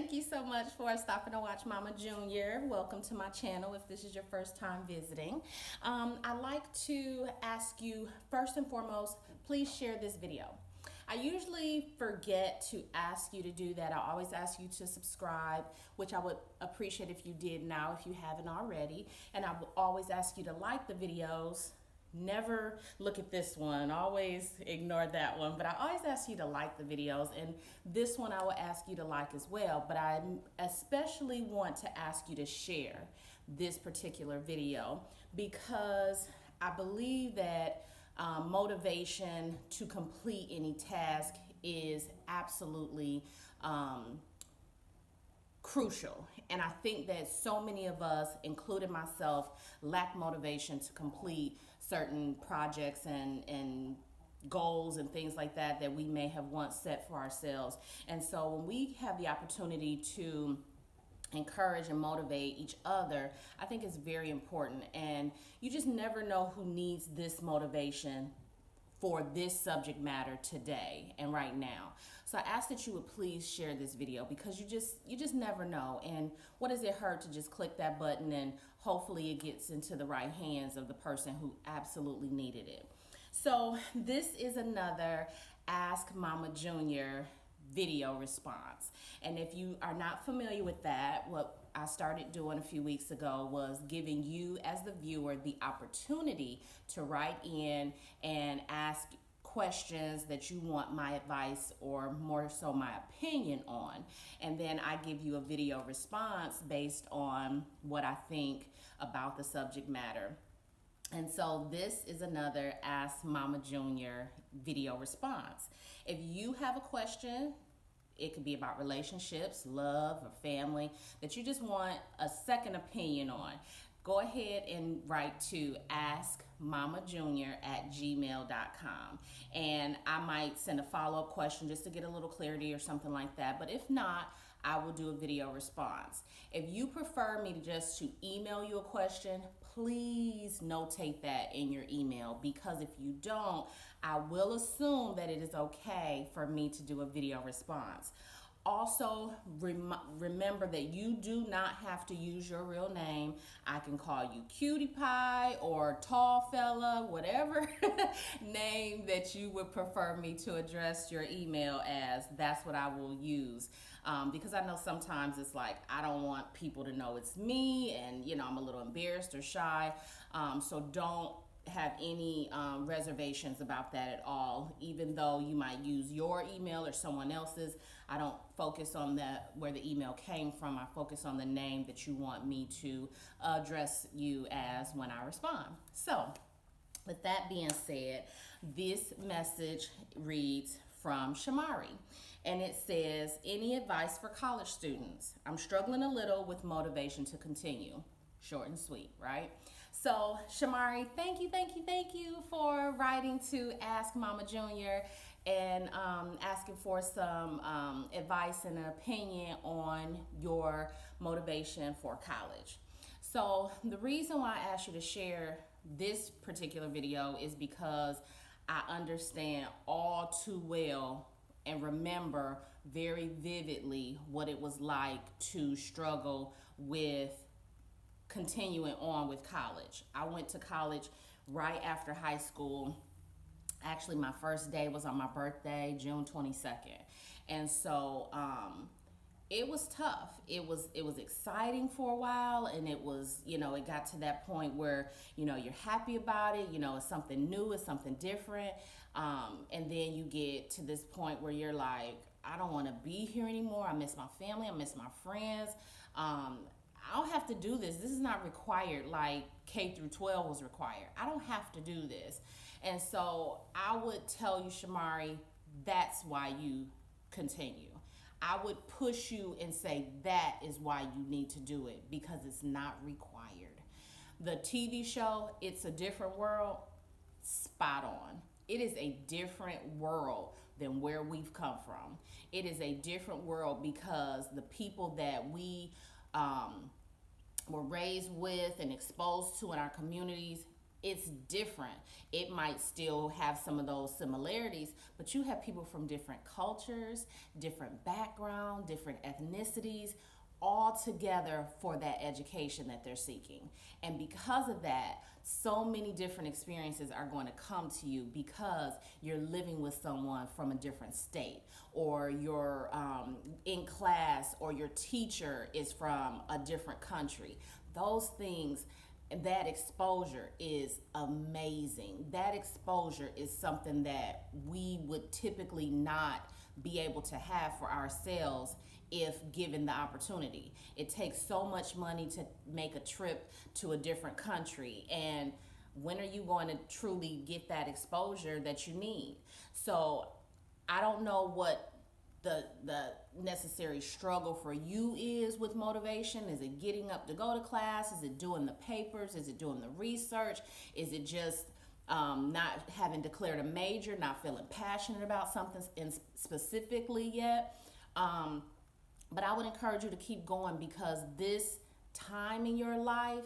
Thank you so much for stopping to watch Mama Junior. Welcome to my channel if this is your first time visiting. I'd like to ask you, first and foremost, please share this video. I usually forget to ask you to do that. I always ask you to subscribe, which I would appreciate if you did now if you haven't already. And I would always ask you to like the videos. Never look at this one, always ignore that one, but I always ask you to like the videos, and this one I will ask you to like as well, but I especially want to ask you to share this particular video because I believe that motivation to complete any task is absolutely crucial. And I think that so many of us, including myself, lack motivation to complete certain projects and goals and things like that we may have once set for ourselves. And so when we have the opportunity to encourage and motivate each other, I think it's very important. And you just never know who needs this motivation for this subject matter today and right now. So I ask that you would please share this video because you just never know. And what does it hurt to just click that button and hopefully it gets into the right hands of the person who absolutely needed it. So this is another Ask Mama Junior video response. And if you are not familiar with that, what I started doing a few weeks ago was giving you as the viewer the opportunity to write in and ask questions that you want my advice or more so my opinion on. And then I give you a video response based on what I think about the subject matter. And so this is another Ask Mama Junior video response. If you have a question, it could be about relationships, love, or family that you just want a second opinion on, go ahead and write to askmamajunior@gmail.com. And I might send a follow-up question just to get a little clarity or something like that. But if not, I will do a video response. If you prefer me to email you a question, please notate that in your email, because if you don't, I will assume that it is okay for me to do a video response. Also, remember that you do not have to use your real name. I can call you Cutie Pie or Tall Fella, whatever name that you would prefer me to address your email as. That's what I will use. Because I know sometimes it's like, I don't want people to know it's me, and I'm a little embarrassed or shy. So don't have any reservations about that at all. Even though you might use your email or someone else's, I don't focus on where the email came from. I focus on the name that you want me to address you as when I respond. So with that being said, this message reads from Shamari, and it says, any advice for college students? I'm struggling a little with motivation to continue. Short and sweet, right? So Shamari, thank you for writing to Ask Mama Junior and asking for some advice and an opinion on your motivation for college. So the reason why I asked you to share this particular video is because I understand all too well and remember very vividly what it was like to struggle with continuing on with college. I went to college right after high school. Actually, my first day was on my birthday, June 22nd. And so it was tough. It was exciting for a while, and it was, it got to that point where, you're happy about it, it's something new, it's something different. And then you get to this point where you're like, I don't want to be here anymore. I miss my family, I miss my friends. I don't have to do this. This is not required like K through 12 was required. I don't have to do this. And so I would tell you, Shamari, that's why you continue. I would push you and say that is why you need to do it, because it's not required. The TV show, It's a Different World, spot on. It is a different world than where we've come from. It is a different world because the people that we were raised with and exposed to in our communities, it's different. It might still have some of those similarities, but you have people from different cultures, different background, different ethnicities, all together for that education that they're seeking. And because of that, so many different experiences are going to come to you because you're living with someone from a different state, or you're in class, or your teacher is from a different country. Those things, that exposure is amazing. That exposure is something that we would typically not be able to have for ourselves if given the opportunity. It takes so much money to make a trip to a different country, and when are you going to truly get that exposure that you need? So I don't know what the necessary struggle for you is with motivation. Is it getting up to go to class? Is it doing the papers? Is it doing the research? Is it just not having declared a major, not feeling passionate about something specifically yet? But I would encourage you to keep going, because this time in your life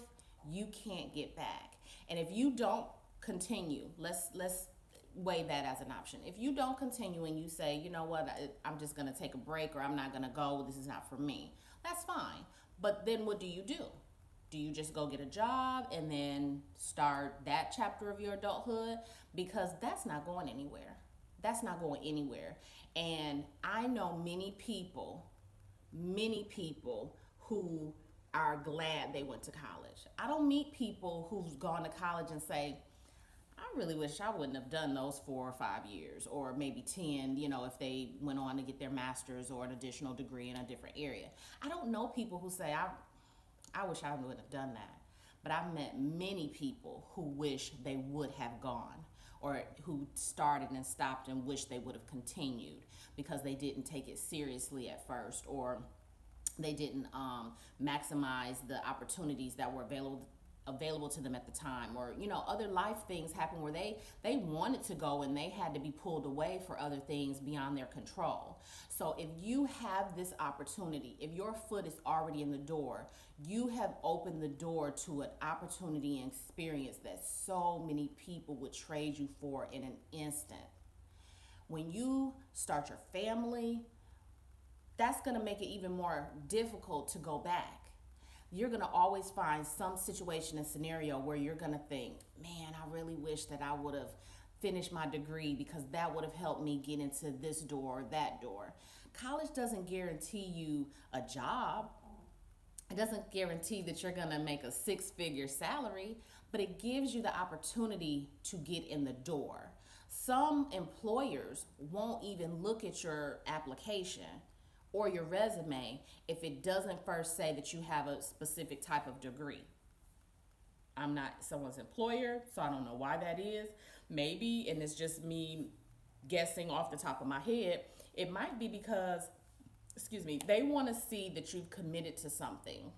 you can't get back. And if you don't continue, let's weigh that as an option. If you don't continue and you say, you know what, I'm just going to take a break, or I'm not going to go, this is not for me, that's fine. But then what do? Do you just go get a job and then start that chapter of your adulthood? Because that's not going anywhere. That's not going anywhere. And I know many people who are glad they went to college. I don't meet people who've gone to college and say, I really wish I wouldn't have done those 4 or 5 years, or maybe 10, if they went on to get their master's or an additional degree in a different area. I don't know people who say, I wish I would have done that. But I've met many people who wish they would have gone, or who started and stopped and wish they would have continued because they didn't take it seriously at first, or they didn't maximize the opportunities that were available to them at the time, or other life things happen where they wanted to go and they had to be pulled away for other things beyond their control. So if you have this opportunity, if your foot is already in the door, you have opened the door to an opportunity and experience that so many people would trade you for in an instant. When you start your family, that's going to make it even more difficult to go back. You're going to always find some situation and scenario where you're going to think, man, I really wish that I would have finished my degree, because that would have helped me get into this door or that door. College doesn't guarantee you a job. It doesn't guarantee that you're going to make a 6-figure salary, but it gives you the opportunity to get in the door. Some employers won't even look at your application or your resume if it doesn't first say that you have a specific type of degree. I'm not someone's employer, so I don't know why that is. Maybe, and it's just me guessing off the top of my head, it might be because, they want to see that you've committed to something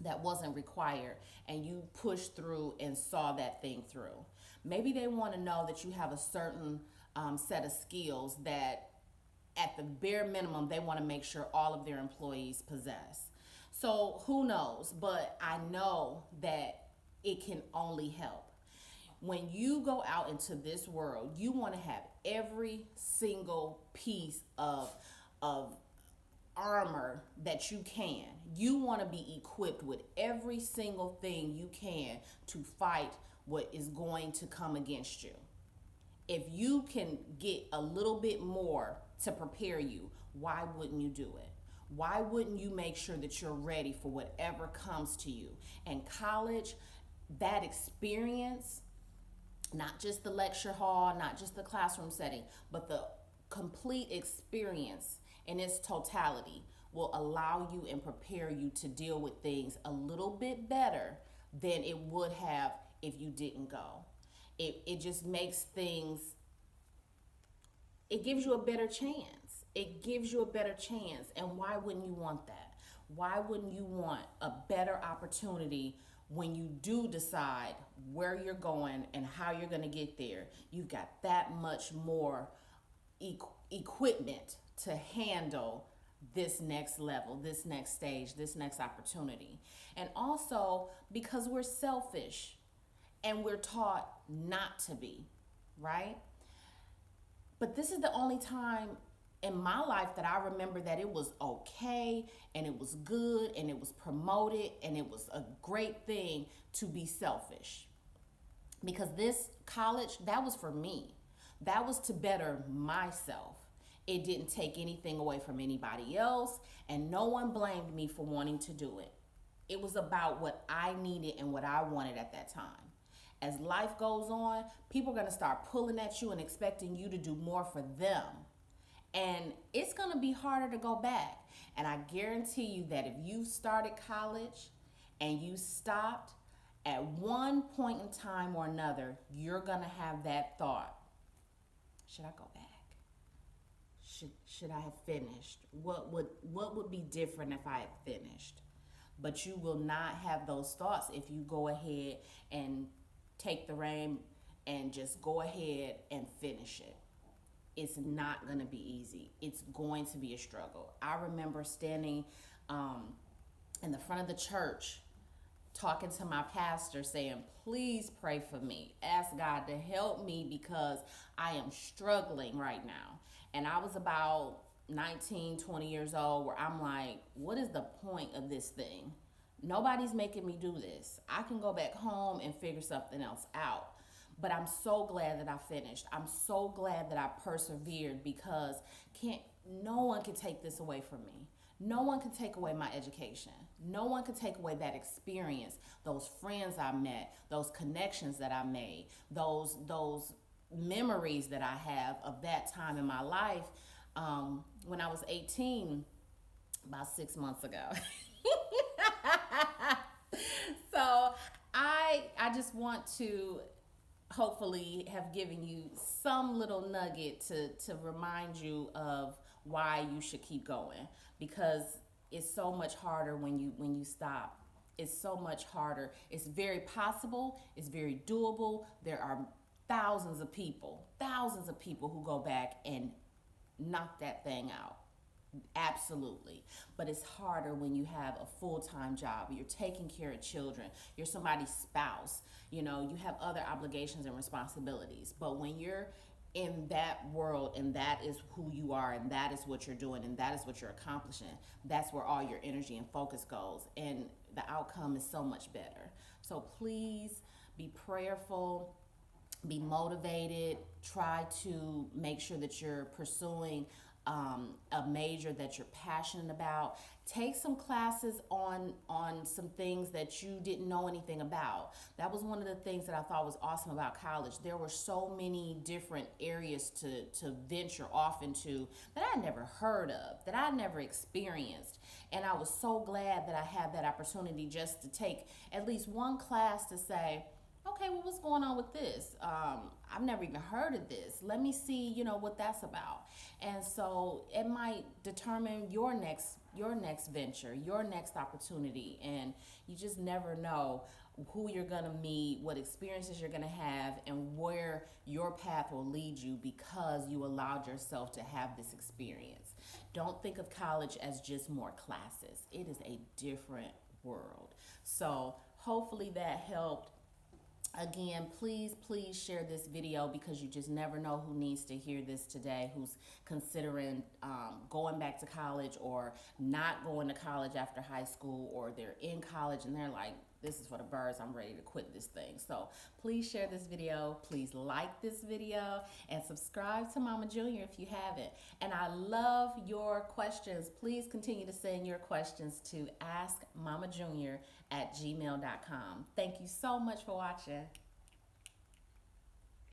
that wasn't required and you pushed through and saw that thing through. Maybe they want to know that you have a certain set of skills that at the bare minimum they want to make sure all of their employees possess. So who knows, but I know that it can only help. When you go out into this world, you want to have every single piece of armor that you can. You want to be equipped with every single thing you can to fight what is going to come against you. If you can get a little bit more to prepare you, why wouldn't you do it? Why wouldn't you make sure that you're ready for whatever comes to you? And college, that experience, not just the lecture hall, not just the classroom setting, but the complete experience in its totality will allow you and prepare you to deal with things a little bit better than it would have if you didn't go. It just makes things, it gives you a better chance. It gives you a better chance. And why wouldn't you want that? Why wouldn't you want a better opportunity when you do decide where you're going and how you're going to get there? You've got that much more equipment to handle this next level, this next stage, this next opportunity. And also because we're selfish. and we're taught not to be, right? But this is the only time in my life that I remember that it was okay and it was good and it was promoted and it was a great thing to be selfish. Because this college, that was for me. That was to better myself. It didn't take anything away from anybody else, and no one blamed me for wanting to do it. It was about what I needed and what I wanted at that time. As life goes on, people are going to start pulling at you and expecting you to do more for them. And it's going to be harder to go back. And I guarantee you that if you started college and you stopped, at one point in time or another, you're going to have that thought. Should I go back? Should I have finished? What would be different if I had finished? But you will not have those thoughts if you go ahead and take the rein and just go ahead and finish it. It's not going to be easy. It's going to be a struggle. I remember standing in the front of the church talking to my pastor saying, please pray for me. Ask God to help me because I am struggling right now. And I was about 19, 20 years old where I'm like, what is the point of this thing? Nobody's making me do this. I can go back home and figure something else out. But I'm so glad that I finished. I'm so glad that I persevered because no one can take this away from me. No one can take away my education. No one can take away that experience, those friends I met, those connections that I made, those memories that I have of that time in my life when I was 18, about 6 months ago. So I just want to hopefully have given you some little nugget to remind you of why you should keep going, because it's so much harder when you stop. It's so much harder. It's very possible. It's very doable. There are thousands of people who go back and knock that thing out. Absolutely. But it's harder when you have a full-time job, you're taking care of children, you're somebody's spouse, you have other obligations and responsibilities. But when you're in that world and that is who you are and that is what you're doing and that is what you're accomplishing, that's where all your energy and focus goes, and the outcome is so much better. So please be prayerful, be motivated, try to make sure that you're pursuing a major that you're passionate about. Take some classes on some things that you didn't know anything about. That was one of the things that I thought was awesome about college. There were so many different areas to venture off into that I never heard of, that I never experienced. And I was so glad that I had that opportunity just to take at least one class to say, okay, well, what's going on with this? I've never even heard of this. Let me see, what that's about. And so it might determine your next venture, your next opportunity. And you just never know who you're going to meet, what experiences you're going to have, and where your path will lead you because you allowed yourself to have this experience. Don't think of college as just more classes. It is a different world. So hopefully that helped. Again, please share this video because you just never know who needs to hear this today, who's considering going back to college or not going to college after high school, or they're in college and they're like, this is for the birds, I'm ready to quit this thing. So please share this video, please like this video, and subscribe to Mama Junior if you haven't. And I love your questions. Please continue to send your questions to askmamajunior@gmail.com. Thank you so much for watching.